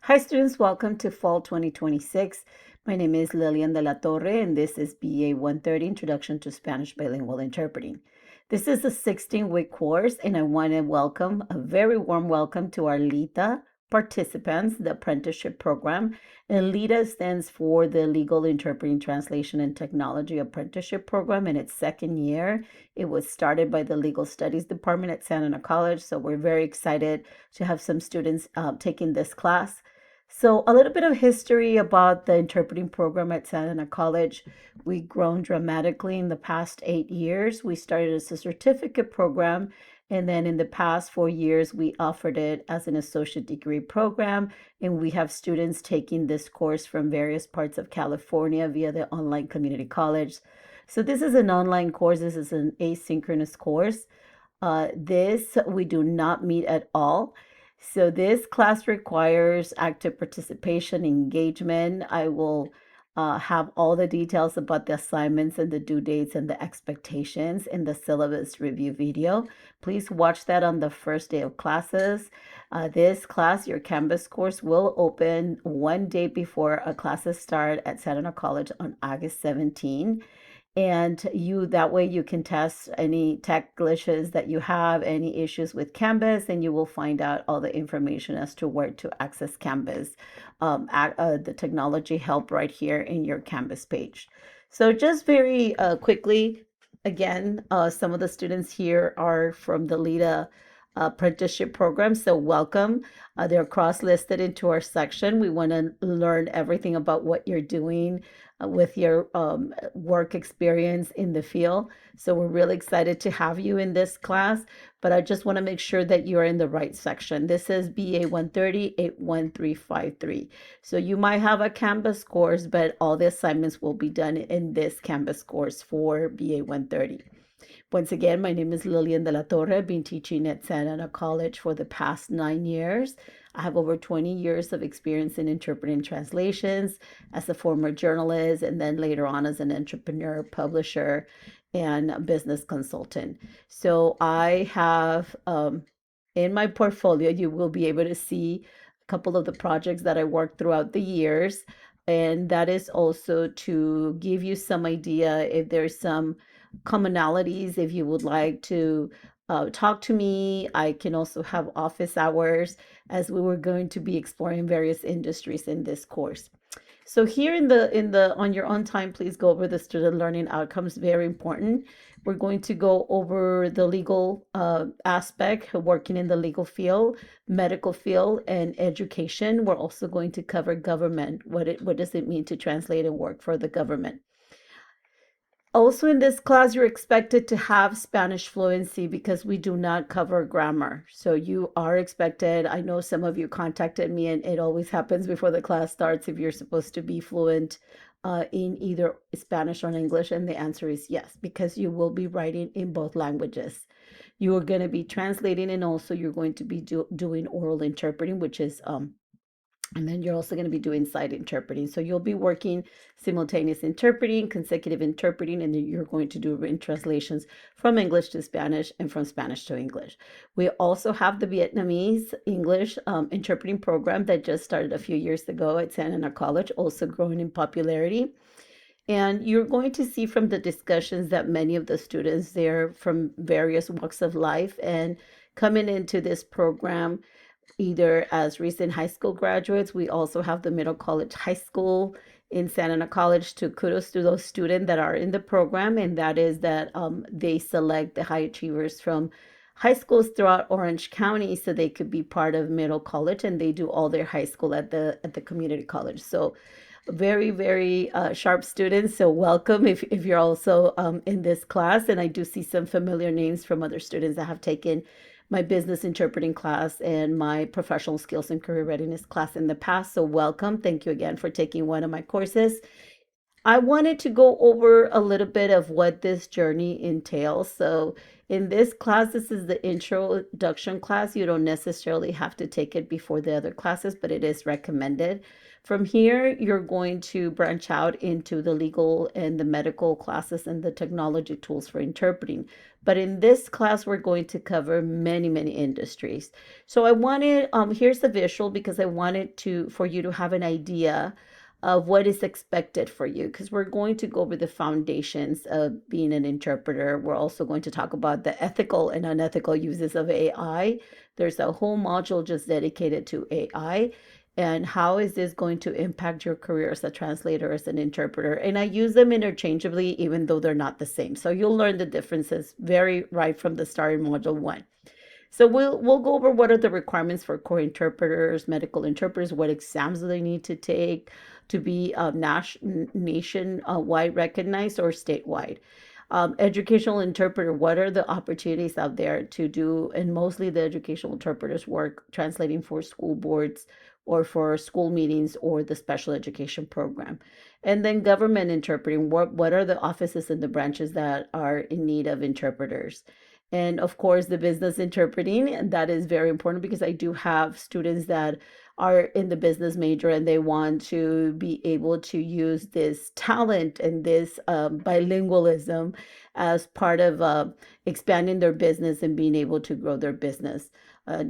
Hi students, welcome to Fall 2026. My name is Lilian de la Torre and this is BA 130, Introduction to Spanish Bilingual Interpreting. This is a 16-week course and I want to welcome a very warm welcome to our LITA participants, the apprenticeship program. And LITA stands for the Legal Interpreting Translation and Technology Apprenticeship Program in its second year. It was started by the Legal Studies Department at Santa Ana College, so we're very excited to have some students taking this class. So, a little bit of history about the interpreting program at Santa Ana College. We've grown dramatically in the past 8 years. We started as a certificate program, and then in the past 4 years, we offered it as an associate degree program. And we have students taking this course from various parts of California via the online community college. So, this is an online course, this is an asynchronous course. This we do not meet at all. So this class requires active participation, engagement. I will have all the details about the assignments and the due dates and the expectations in the syllabus review video. Please watch that on the first day of classes. This class, your Canvas course, will open one day before classes start at Santa Ana College on August 17. And that way you can test any tech glitches that you have, any issues with Canvas, and you will find out all the information as to where to access Canvas, the technology help right here in your Canvas page. So just very quickly, again, some of the students here are from the LITA apprenticeship program, so welcome. They're cross-listed into our section. We want to learn everything about what you're doing with your work experience in the field. So we're really excited to have you in this class, but I just want to make sure that you're in the right section. This is BA 130 81353. So you might have a Canvas course, but all the assignments will be done in this Canvas course for BA 130. Once again, my name is Lilian de la Torre. I've been teaching at Santa Ana College for the past 9 years. I have over 20 years of experience in interpreting translations as a former journalist and then later on as an entrepreneur, publisher, and business consultant. So I have in my portfolio, you will be able to see a couple of the projects that I worked throughout the years. And that is also to give you some idea if there's some commonalities. If you would like to talk to me, I can also have office hours as we were going to be exploring various industries in this course. So here in the on your own time, please go over the student learning outcomes. Very important. We're going to go over the legal aspect, working in the legal field, medical field, and education. We're also going to cover government. What does it mean to translate and work for the government? Also in this class, you're expected to have Spanish fluency because we do not cover grammar. So you are expected. I know some of you contacted me, and it always happens before the class starts if you're supposed to be fluent in either Spanish or English. And the answer is yes, because you will be writing in both languages. You are going to be translating, and also you're going to be doing oral interpreting, which is and then you're also going to be doing side interpreting. So you'll be working simultaneous interpreting, consecutive interpreting, and then you're going to do written translations from English to Spanish and from Spanish to English. We also have the Vietnamese English interpreting program that just started a few years ago at Santa Ana College, also growing in popularity. And you're going to see from the discussions that many of the students there from various walks of life and coming into this program either as recent high school graduates. We also have the middle college high school in Santa Ana College. To kudos to those students that are in the program, and that is that they select the high achievers from high schools throughout Orange County so they could be part of middle college, and they do all their high school at the community college. So very, very sharp students. So welcome if you're also in this class. And I do see some familiar names from other students that have taken my business interpreting class and my professional skills and career readiness class in the past. So welcome. Thank you again for taking one of my courses. I wanted to go over a little bit of what this journey entails. So In this class, this is the introduction class. You don't necessarily have to take it before the other classes, but it is recommended. From here, you're going to branch out into the legal and the medical classes and the technology tools for interpreting. But in this class, we're going to cover many, many industries. So I wanted, here's the visual because I wanted for you to have an idea of what is expected for you, because we're going to go over the foundations of being an interpreter. We're also going to talk about the ethical and unethical uses of AI. There's a whole module just dedicated to AI and how is this going to impact your career as a translator, as an interpreter. And I use them interchangeably, even though they're not the same. So you'll learn the differences very right from the start in module 1. So we'll go over what are the requirements for core interpreters, medical interpreters, what exams do they need to take to be nationwide recognized or statewide. Educational interpreter, what are the opportunities out there to do? And mostly the educational interpreters work translating for school boards or for school meetings or the special education program. And then government interpreting, what are the offices and the branches that are in need of interpreters? And of course, the business interpreting, and that is very important because I do have students that are in the business major and they want to be able to use this talent and this bilingualism as part of expanding their business and being able to grow their business,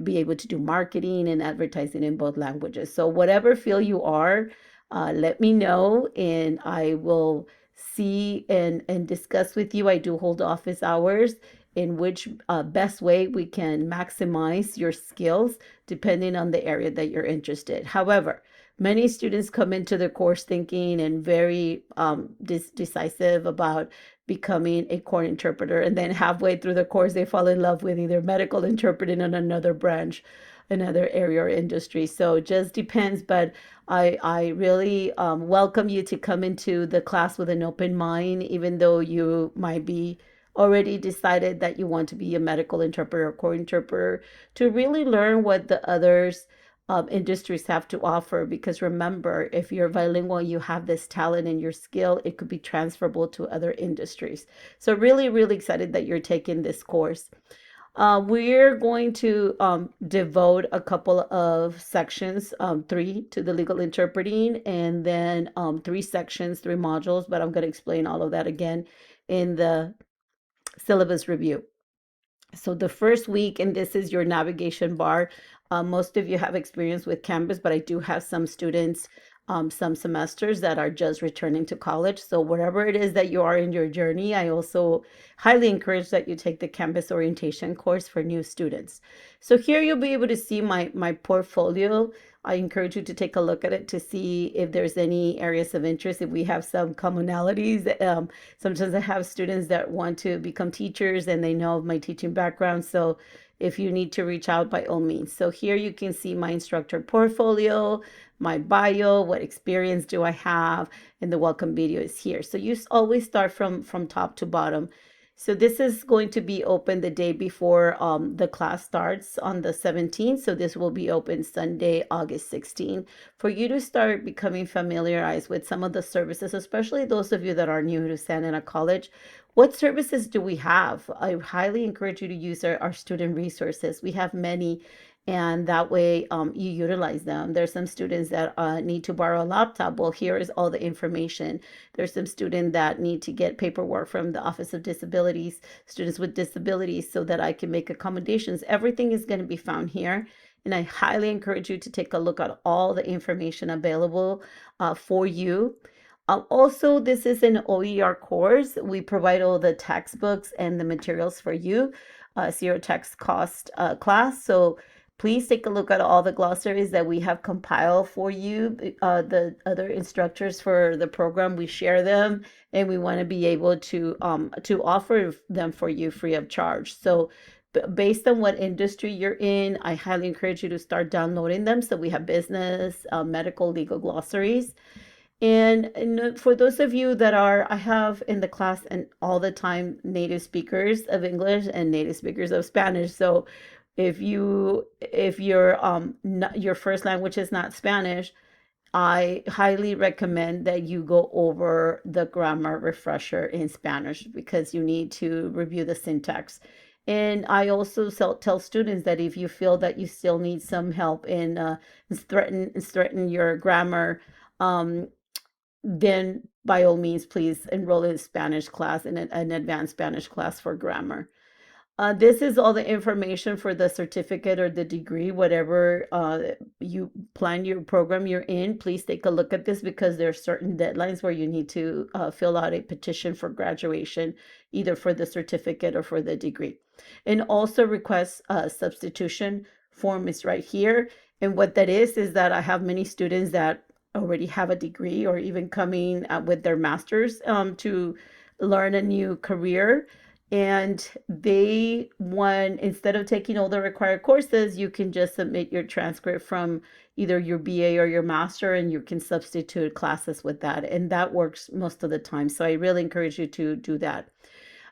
be able to do marketing and advertising in both languages. So whatever field you are, let me know and I will see and discuss with you. I do hold office hours in which best way we can maximize your skills depending on the area that you're interested. However, many students come into the course thinking and very decisive about becoming a core interpreter, and then halfway through the course they fall in love with either medical interpreting in another branch, another area or industry. So it just depends, but I really welcome you to come into the class with an open mind, even though you might be already decided that you want to be a medical interpreter or core interpreter, to really learn what the others industries have to offer. Because remember, if you're bilingual, you have this talent and your skill, it could be transferable to other industries. So really, really excited that you're taking this course. We're going to devote a couple of sections, 3 to the legal interpreting, and then 3 sections, 3 modules, but I'm going to explain all of that again in the syllabus review. So the first week, and this is your navigation bar. Most of you have experience with Canvas, but I do have some students, some semesters that are just returning to college. So whatever it is that you are in your journey, I also highly encourage that you take the Canvas orientation course for new students. So here you'll be able to see my portfolio. I encourage you to take a look at it to see if there's any areas of interest, if we have some commonalities. Sometimes I have students that want to become teachers and they know my teaching background. So if you need to reach out, by all means. So here you can see my instructor portfolio, my bio, what experience do I have, and the welcome video is here. So you always start from top to bottom. So this is going to be open the day before the class starts on the 17th. So this will be open Sunday, August 16th, for you to start becoming familiarized with some of the services, especially those of you that are new to Santa Ana College. What services do we have? I highly encourage you to use our student resources. We have many, and that way you utilize them. There's some students that need to borrow a laptop. Well, here is all the information. There's some students that need to get paperwork from the Office of Disabilities, students with disabilities, so that I can make accommodations. Everything is going to be found here. And I highly encourage you to take a look at all the information available for you. Also, this is an OER course. We provide all the textbooks and the materials for you, zero text cost class. So please take a look at all the glossaries that we have compiled for you. The other instructors for the program, we share them, and we want to be able to offer them for you free of charge. So based on what industry you're in, I highly encourage you to start downloading them. So we have business, medical, legal glossaries. And for those of you that I have in the class and all the time native speakers of English and native speakers of Spanish. So if your first language is not Spanish, I highly recommend that you go over the grammar refresher in Spanish, because you need to review the syntax. And I also tell students that if you feel that you still need some help in threaten your grammar, um, then by all means, please enroll in a Spanish class, in an advanced Spanish class for grammar. This is all the information for the certificate or the degree, whatever you plan your program you're in. Please take a look at this because there are certain deadlines where you need to fill out a petition for graduation, either for the certificate or for the degree. And also request substitution form is right here. And what that is that I have many students that already have a degree or even coming with their master's to learn a new career, and they want, instead of taking all the required courses, you can just submit your transcript from either your BA or your master, and you can substitute classes with that, and that works most of the time. So I really encourage you to do that.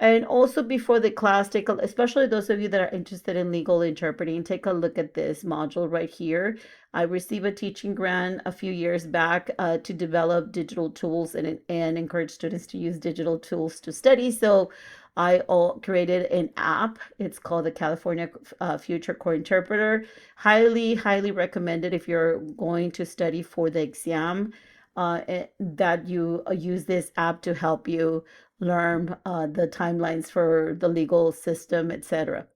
And also before the class, especially those of you that are interested in legal interpreting, take a look at this module right here. I received a teaching grant a few years back to develop digital tools and encourage students to use digital tools to study. So I created an app. It's called the California Future Court Interpreter. Highly, highly recommended if you're going to study for the exam, that you use this app to help you learn the timelines for the legal system, etc.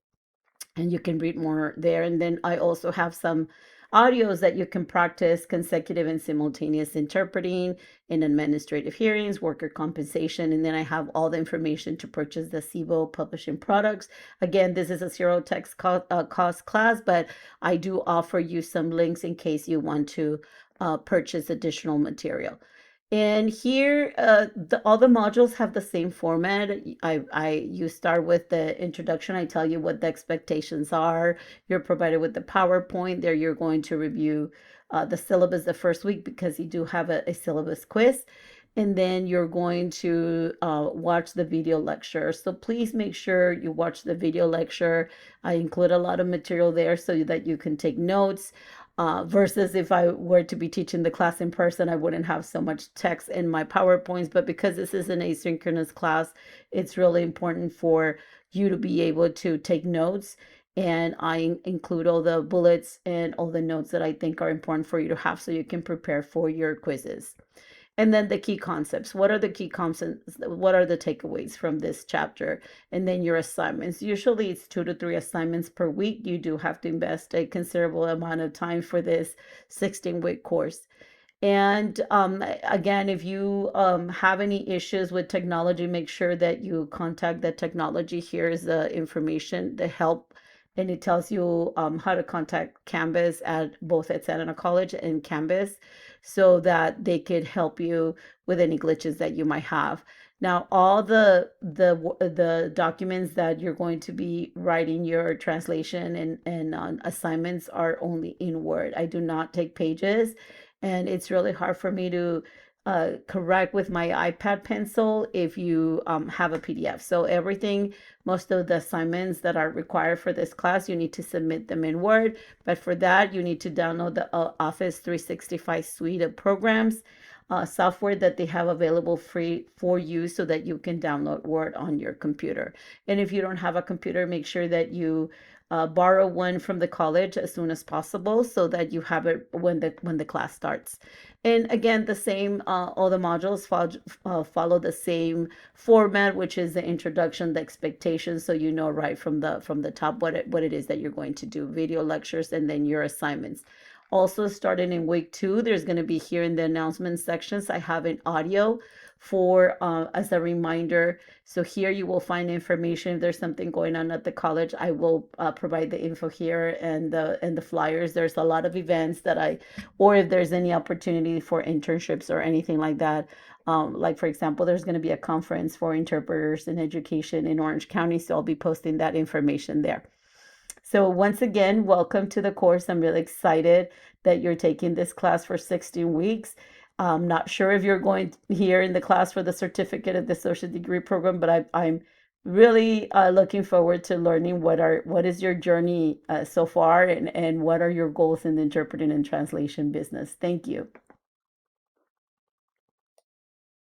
And you can read more there. And then I also have some audios that you can practice consecutive and simultaneous interpreting in administrative hearings, worker compensation, and then I have all the information to purchase the CIVO publishing products. Again, this is a zero text cost class, but I do offer you some links in case you want to purchase additional material. And here, all the modules have the same format. You start with the introduction. I tell you what the expectations are. You're provided with the PowerPoint. There, you're going to review the syllabus the first week because you do have a syllabus quiz. And then you're going to watch the video lecture. So please make sure you watch the video lecture. I include a lot of material there so that you can take notes. Versus if I were to be teaching the class in person, I wouldn't have so much text in my PowerPoints. But because this is an asynchronous class, it's really important for you to be able to take notes. And I include all the bullets and all the notes that I think are important for you to have so you can prepare for your quizzes. And then the key concepts. What are the key concepts? What are the takeaways from this chapter? And then your assignments. Usually it's 2 to 3 assignments per week. You do have to invest a considerable amount of time for this 16-week course. And again, if you have any issues with technology, make sure that you contact the technology. Here is the information, the help, and it tells you how to contact Canvas at both at Santa Ana College and Canvas so that they could help you with any glitches that you might have. Now, all the documents that you're going to be writing your translation and assignments are only in Word. I do not take pages, and it's really hard for me to correct with my iPad pencil if you have a PDF. So everything, most of the assignments that are required for this class, you need to submit them in Word. But for that, you need to download the Office 365 suite of programs, software that they have available free for you so that you can download Word on your computer. And if you don't have a computer, make sure that you borrow one from the college as soon as possible so that you have it when the class starts. And again, the same, all the modules follow the same format, which is the introduction, the expectations, so you know right from the top what it is that you're going to do, video lectures, and then your assignments. Also, starting in week 2, there's going to be here in the announcement sections, I have an audio for as a reminder. So here you will find information if there's something going on at the college. I will provide the info here and the flyers. There's a lot of events that or if there's any opportunity for internships or anything like that. Like for example, there's going to be a conference for interpreters in education in Orange County, so I'll be posting that information there. So once again, welcome to the course. I'm really excited that you're taking this class for 16 weeks. I'm not sure if you're going here in the class for the certificate of the associate degree program, but I'm really looking forward to learning what is your journey so far, and what are your goals in the interpreting and translation business. Thank you.